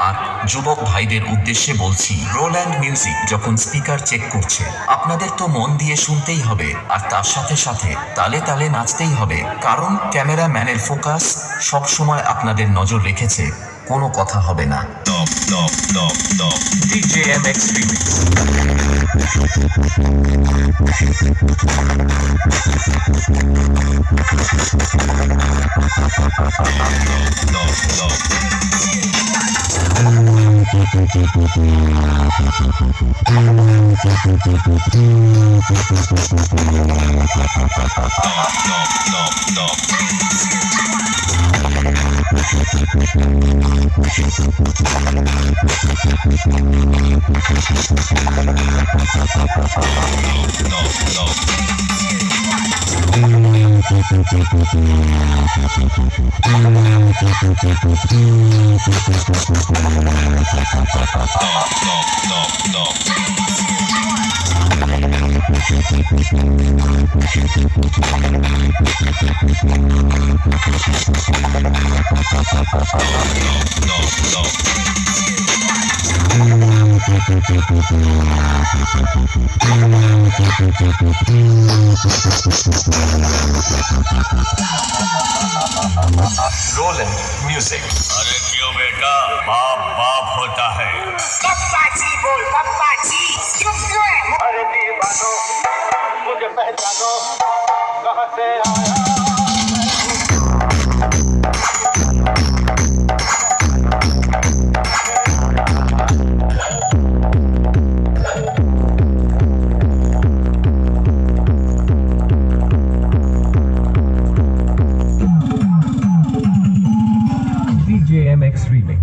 আর যুবক ভাইদের উদ্দেশ্যে বলছি, রোল্যান্ড মিউজিক যখন স্পিকার চেক করছে, আপনাদের তো মন দিয়ে শুনতেই হবে আর তার সাথে সাথে তালে তালে নাচতেই হবে, কারণ ক্যামেরাম্যানের ফোকাস সব সময় আপনাদের নজর রেখেছে। কোনো কথা হবে না। DJ MX Remix। Roland music. अरे क्यों बेटा, बाप बाप होता है। पप्पा जी बोल, पप्पा जी चुप क्यों है? अरे दीवानो मुझे पहचानो, कहाँ से आया DJ MX Remix।